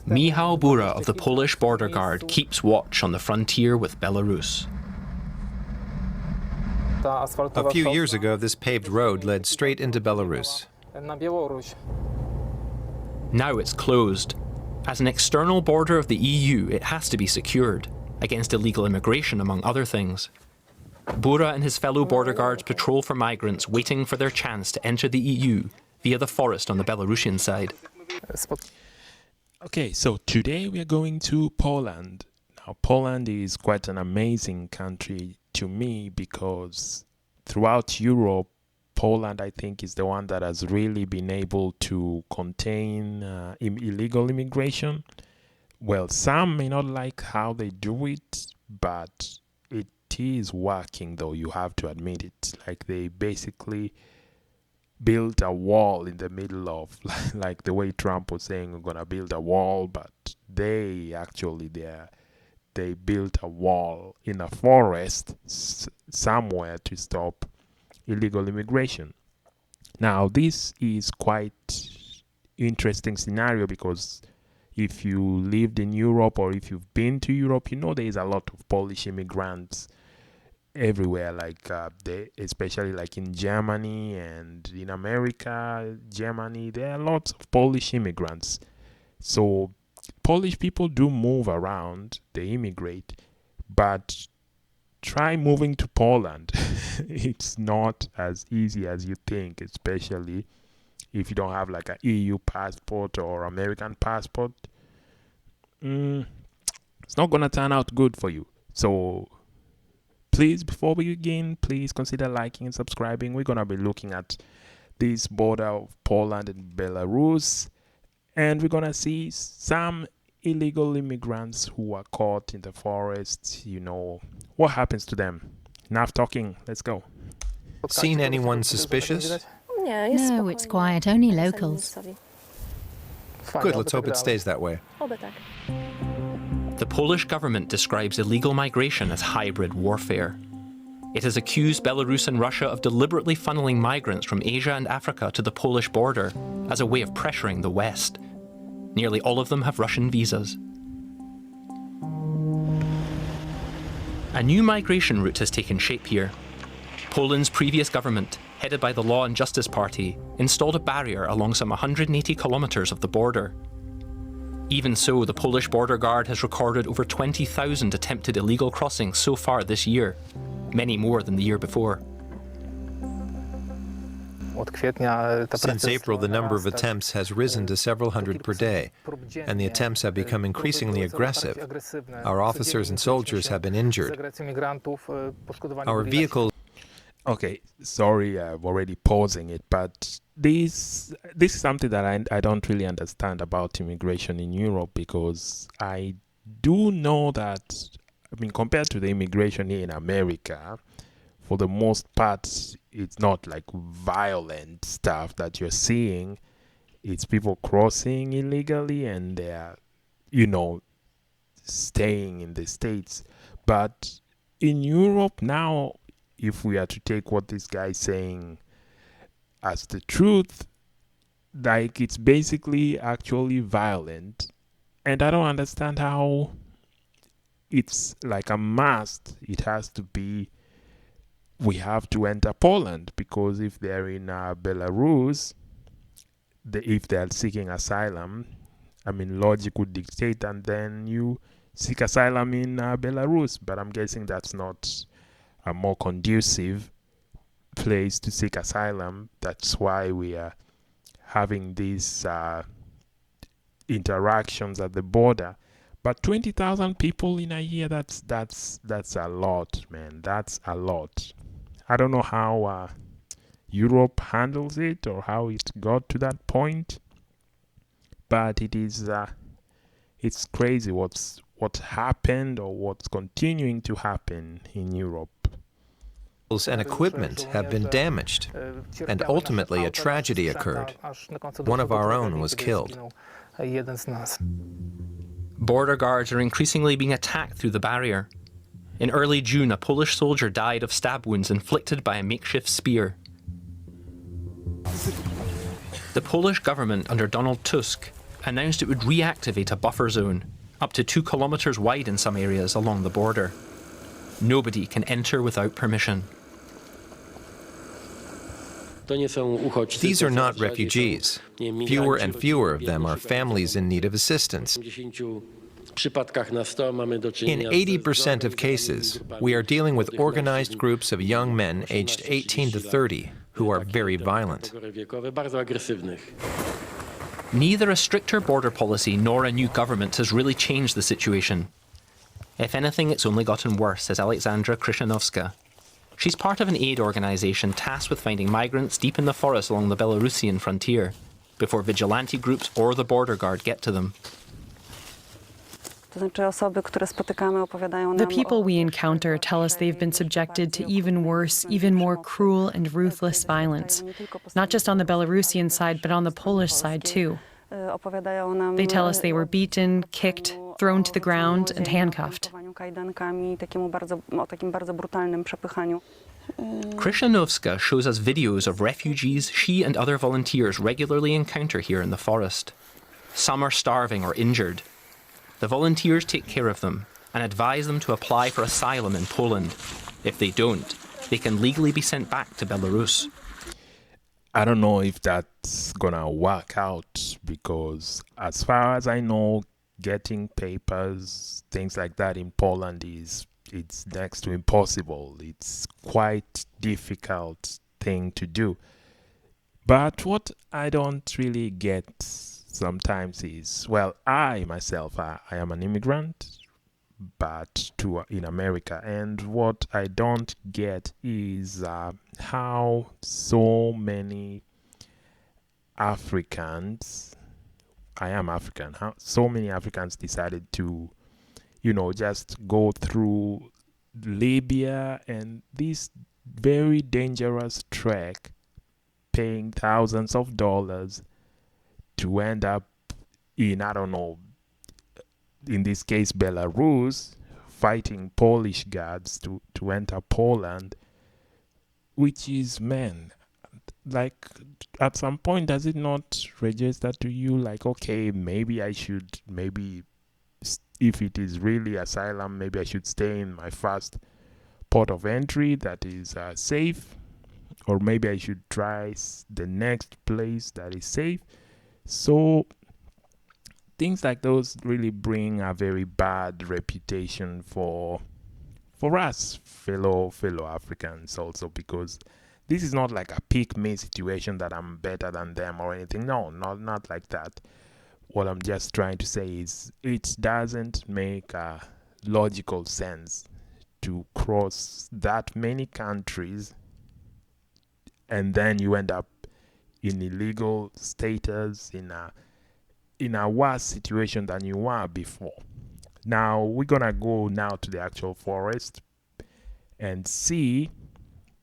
Michał Bura of the Polish border guard keeps watch on the frontier with Belarus. A few years ago, this paved road led straight into Belarus. Now it's closed. As an external border of the EU, it has to be secured, against illegal immigration, among other things. Bura and his fellow border guards patrol for migrants waiting for their chance to enter the EU via the forest on the Belarusian side. Okay, so today we are going to Poland. Now, Poland is quite an amazing country to me because throughout Europe, Poland, I think, is the one that has really been able to contain illegal immigration. Well, some may not like how they do it, but it is working, though, you have to admit it. Like, they basically built a wall in the middle of, like the way Trump was saying, we're going to build a wall, but they built a wall in a forest somewhere to stop illegal immigration. Now, this is quite interesting scenario because if you lived in Europe or if you've been to Europe, you know there is a lot of Polish immigrants everywhere, like especially like in Germany and in America, Germany, there are lots of Polish immigrants. So Polish people do move around, they immigrate, but try moving to Poland. It's not as easy as you think, especially if you don't have like an EU passport or American passport. It's not gonna turn out good for you. So please, before we begin, please consider liking and subscribing. We're gonna be looking at this border of Poland and Belarus, and we're gonna see some illegal immigrants who are caught in the forest. You know, what happens to them? Enough talking, let's go. Seen anyone suspicious? No, it's quiet, only locals. Good, let's hope it stays that way. The Polish government describes illegal migration as hybrid warfare. It has accused Belarus and Russia of deliberately funneling migrants from Asia and Africa to the Polish border as a way of pressuring the West. Nearly all of them have Russian visas. A new migration route has taken shape here. Poland's previous government, headed by the Law and Justice Party, installed a barrier along some 180 kilometres of the border. Even so, the Polish border guard has recorded over 20,000 attempted illegal crossings so far this year, many more than the year before. Since April, the number of attempts has risen to several hundred per day, and the attempts have become increasingly aggressive. Our officers and soldiers have been injured. Our vehicles... Okay, sorry, I'm already pausing it, but this is something that I don't really understand about immigration in Europe, because I do know that, I mean, compared to the immigration here in America, for the most part, it's not like violent stuff that you're seeing. It's people crossing illegally and they're, you know, staying in the States. But in Europe now, if we are to take what this guy is saying as the truth, like it's basically actually violent. And I don't understand how it's like a must. It has to be, we have to enter Poland, because if they're in Belarus, if they're seeking asylum, I mean, logic would dictate, and then you seek asylum in Belarus. But I'm guessing that's not a more conducive place to seek asylum. That's why we are having these interactions at the border. But 20,000 people in a year, that's a lot, man. That's a lot. I don't know how Europe handles it or how it got to that point, but it is it's crazy what happened or what's continuing to happen in Europe. And equipment have been damaged, and ultimately a tragedy occurred. One of our own was killed. Border guards are increasingly being attacked through the barrier. In early June, a Polish soldier died of stab wounds inflicted by a makeshift spear. The Polish government under Donald Tusk announced it would reactivate a buffer zone, up to 2 kilometres wide in some areas along the border. Nobody can enter without permission. These are not refugees. Fewer and fewer of them are families in need of assistance. In 80% of cases, we are dealing with organized groups of young men aged 18 to 30 who are very violent. Neither a stricter border policy nor a new government has really changed the situation. If anything, it's only gotten worse, says Alexandra Kryshanovska. She's part of an aid organisation tasked with finding migrants deep in the forest along the Belarusian frontier, before vigilante groups or the border guard get to them. The people we encounter tell us they've been subjected to even worse, even more cruel and ruthless violence, not just on the Belarusian side, but on the Polish side too. They tell us they were beaten, kicked, thrown to the ground, and handcuffed. Kryshanovska shows us videos of refugees she and other volunteers regularly encounter here in the forest. Some are starving or injured. The volunteers take care of them and advise them to apply for asylum in Poland. If they don't, they can legally be sent back to Belarus. I don't know if that's gonna work out, because as far as I know, getting papers, things like that in Poland it's next to impossible. It's quite difficult thing to do. But what I don't really get sometimes is, well, I myself, I am an immigrant, but in America, and what I don't get is how so many Africans, I am African, how so many Africans decided to, just go through Libya and this very dangerous trek, paying thousands of dollars to end up in, I don't know, in this case Belarus, fighting Polish guards to enter Poland, which is, man, like, at some point, does it not register to you, like, okay, maybe if it is really asylum, maybe I should stay in my first port of entry that is safe, or maybe I should try the next place that is safe. So things like those really bring a very bad reputation for us fellow Africans also, because this is not like a pick me situation that I'm better than them or anything. No, not like that. What I'm just trying to say is it doesn't make logical sense to cross that many countries and then you end up in illegal status, in a worse situation than you were before. Now we're gonna go now to the actual forest and see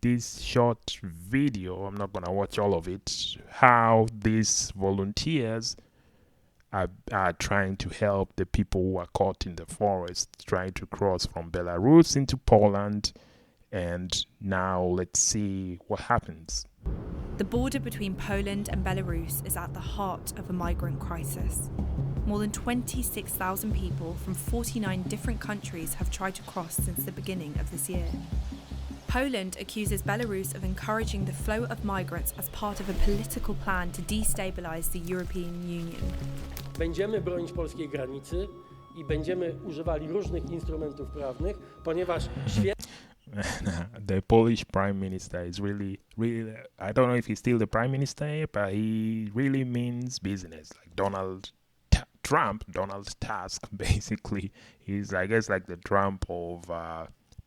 this short video. I'm not gonna watch all of it, how these volunteers are trying to help the people who are caught in the forest, trying to cross from Belarus into Poland. And now let's see what happens. The border between Poland and Belarus is at the heart of a migrant crisis. More than 26,000 people from 49 different countries have tried to cross since the beginning of this year. Poland accuses Belarus of encouraging the flow of migrants as part of a political plan to destabilize the European Union. Będziemy bronić polskiej granicy i będziemy używali różnych instrumentów prawnych, ponieważ The Polish Prime Minister is really, I don't know if he's still the Prime Minister, but he really means business. Like Donald Tusk, basically. He's, I guess, like the Trump of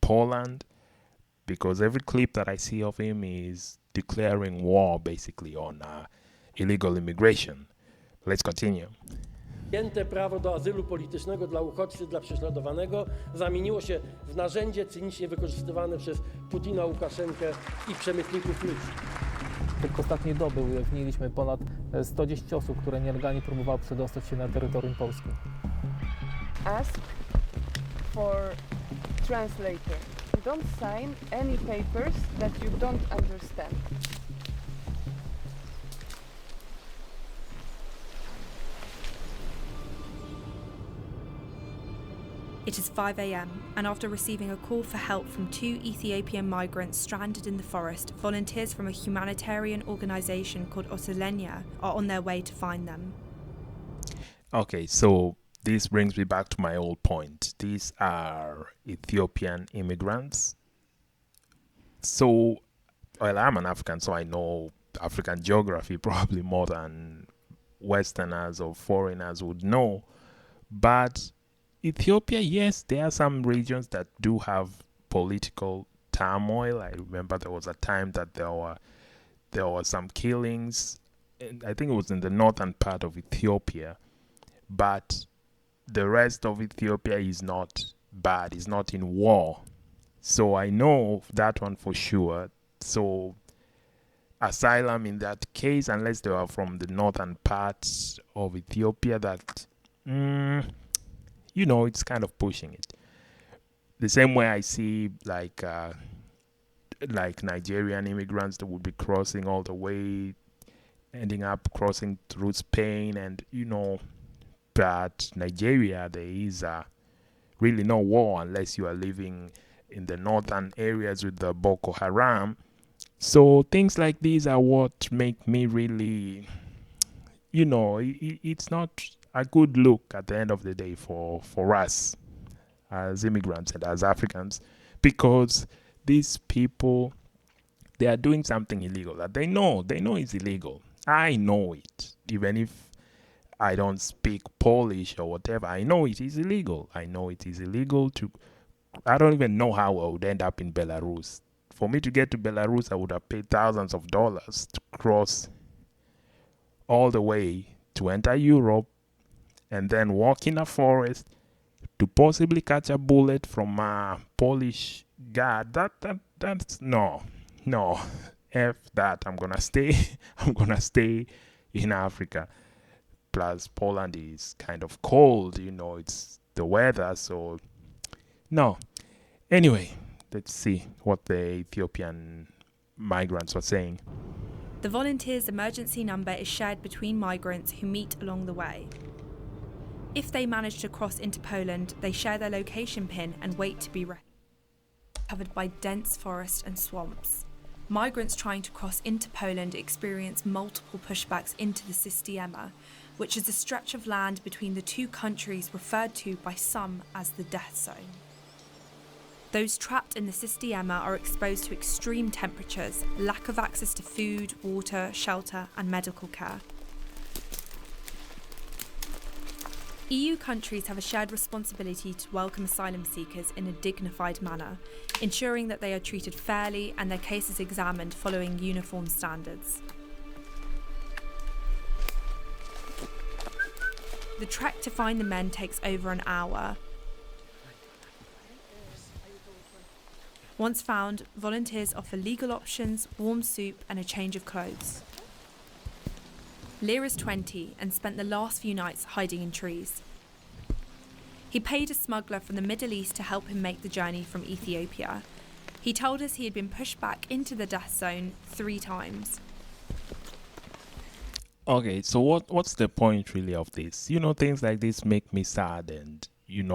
Poland, because every clip that I see of him is declaring war, basically, on illegal immigration. Let's continue. Prawo do azylu politycznego dla uchodźcy, dla prześladowanego zamieniło się w narzędzie cynicznie wykorzystywane przez Putina, Łukaszenkę i przemytników ludzi. Tylko ostatniej doby ujawniliśmy ponad 110 osób, które nielegalnie próbowały przedostać się na terytorium Polski. Ask for translator. Don't sign any papers that you don't understand. It is 5 a.m, and after receiving a call for help from 2 Ethiopian migrants stranded in the forest, volunteers from a humanitarian organisation called Asylum are on their way to find them. Okay, so this brings me back to my old point. These are Ethiopian immigrants. So, well, I'm an African, so I know African geography probably more than Westerners or foreigners would know. But Ethiopia, yes, there are some regions that do have political turmoil. I remember there was a time that there were some killings, and I think it was in the northern part of Ethiopia. But the rest of Ethiopia is not bad, it's not in war. So I know that one for sure. So Asylum in that case, unless they are from the northern parts of Ethiopia, that it's kind of pushing it. The same way I see like Nigerian immigrants that would be crossing all the way, ending up crossing through Spain, and but Nigeria, there is really no war unless you are living in the northern areas with the Boko Haram. So things like these are what make me really, it's not a good look at the end of the day for us as immigrants and as Africans, because these people, they are doing something illegal that they know is illegal. I know it, even if I don't speak Polish or whatever. I know it is illegal. I know it is illegal I don't even know how I would end up in Belarus. For me to get to Belarus, I would have paid thousands of dollars to cross all the way to enter Europe and then walk in a forest to possibly catch a bullet from a Polish guard. That's no. F that. I'm gonna stay in Africa. Plus Poland is kind of cold, it's the weather, so no. Anyway, let's see what the Ethiopian migrants were saying. The volunteers' emergency number is shared between migrants who meet along the way. If they manage to cross into Poland, they share their location pin and wait to be covered by dense forest and swamps. Migrants trying to cross into Poland experience multiple pushbacks into the Systema, which is a stretch of land between the two countries referred to by some as the death zone. Those trapped in the Systema are exposed to extreme temperatures, lack of access to food, water, shelter, and medical care. EU countries have a shared responsibility to welcome asylum seekers in a dignified manner, ensuring that they are treated fairly and their cases examined following uniform standards. The trek to find the men takes over an hour. Once found, volunteers offer legal options, warm soup, and a change of clothes. Lear is 20 and spent the last few nights hiding in trees. He paid a smuggler from the Middle East to help him make the journey from Ethiopia. He told us he had been pushed back into the death zone 3 times. Okay, so what's the point really of this? Things like this make me sad, and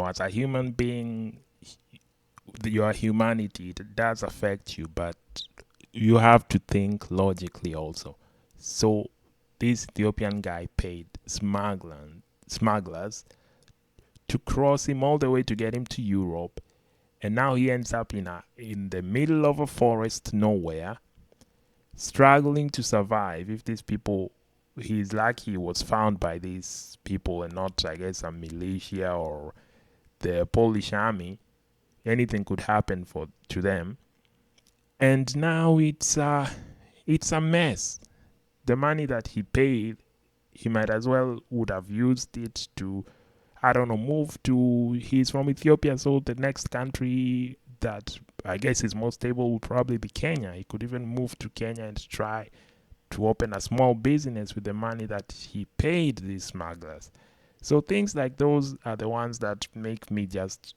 as a human being, your humanity, it does affect you, but you have to think logically also. So this Ethiopian guy paid smugglers to cross him all the way to get him to Europe, and now he ends up in the middle of a forest nowhere, struggling to survive. If these people, he's lucky he was found by these people and not, I guess, a militia or the Polish army. Anything could happen to them, and now it's a mess. The money that he paid, he might as well would have used it to, move to. He's from Ethiopia, so the next country that I guess is most stable would probably be Kenya. He could even move to Kenya and try to open a small business with the money that he paid these smugglers. So things like those are the ones that make me just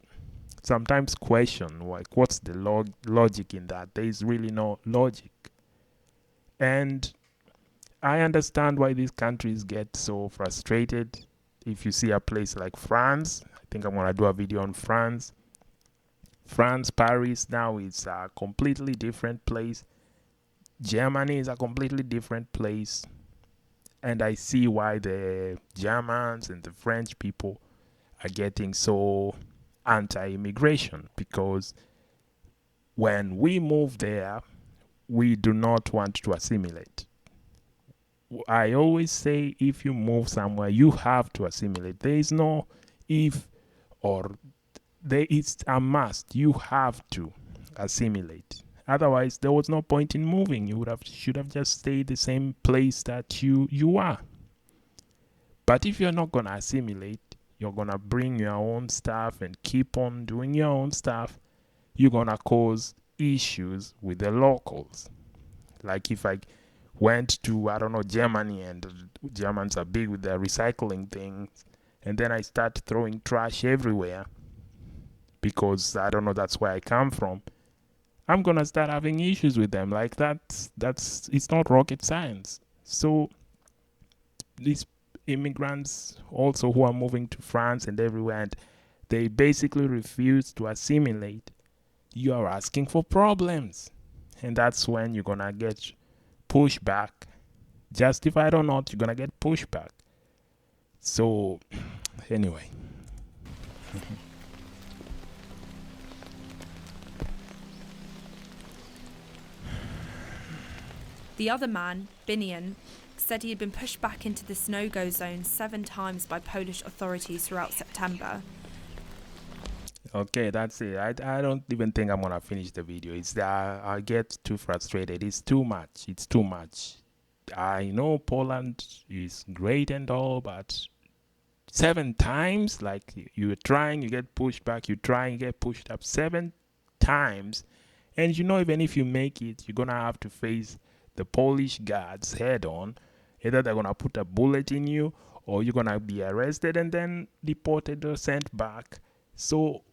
sometimes question, like, what's the logic in that? There is really no logic. And I understand why these countries get so frustrated if you see a place like France, I think I'm going to do a video on France. France, Paris now is a completely different place. Germany is a completely different place. And I see why the Germans and the French people are getting so anti-immigration, because when we move there, we do not want to assimilate. I always say, if you move somewhere, you have to assimilate. There is no if or there. It's a must. You have to assimilate. Otherwise, there was no point in moving. You should have just stayed the same place that you are. But if you're not gonna assimilate, you're gonna bring your own stuff and keep on doing your own stuff, you're gonna cause issues with the locals. Like if I went to, I don't know, Germany, and Germans are big with their recycling things, and then I start throwing trash everywhere because, I don't know, that's where I come from, I'm gonna start having issues with them. Like that's it's not rocket science. So these immigrants also who are moving to France and everywhere, and they basically refuse to assimilate, you are asking for problems, and that's when you're gonna get pushback. Justified or not, you're gonna get pushback. So anyway. The other man, Binion, said he had been pushed back into this no-go zone 7 times by Polish authorities throughout September. Okay, that's it. I don't even think I'm gonna finish the video. It's that I get too frustrated. It's too much. It's too much. I know Poland is great and all, but 7 times, like, you're trying, you get pushed back, you try, you get pushed up 7 times, and you know, even if you make it, you're gonna have to face the Polish guards head on. Either they're gonna put a bullet in you, or you're gonna be arrested and then deported or sent back. So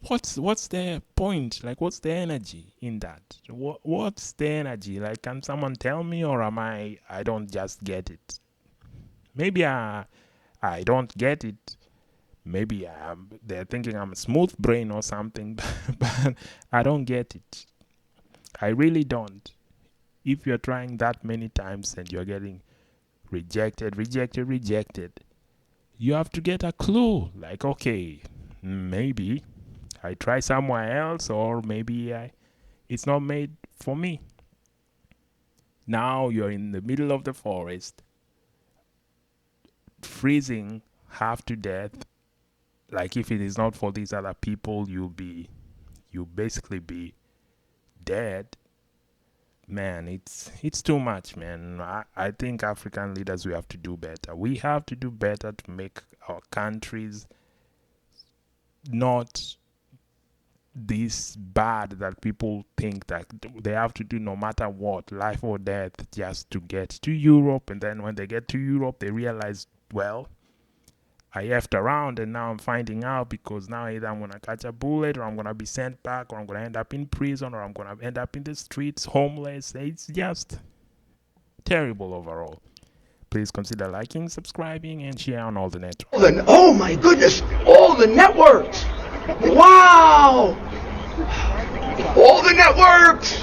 what's the point? Like, what's the energy in that? What's the energy? Like, can someone tell me, or am I don't just get it? Maybe I don't get it. Maybe they're thinking I'm a smooth brain or something, but I don't get it. I really don't. If you're trying that many times and you're getting rejected, you have to get a clue. Like, okay, maybe I try somewhere else, or maybe it's not made for me. Now you're in the middle of the forest, freezing half to death. Like, if it is not for these other people, you'll basically be dead. Man, it's too much, man. I think African leaders, we have to do better. We have to do better to make our countries not this bad that people think that they have to do no matter what, life or death, just to get to Europe. And then when they get to Europe, they realize, well, I effed around, and now I'm finding out, because now either I'm going to catch a bullet, or I'm going to be sent back, or I'm going to end up in prison, or I'm going to end up in the streets homeless. It's just terrible overall. Please consider liking, subscribing, and share on all the networks. Oh my goodness, all the networks! Wow! All the networks!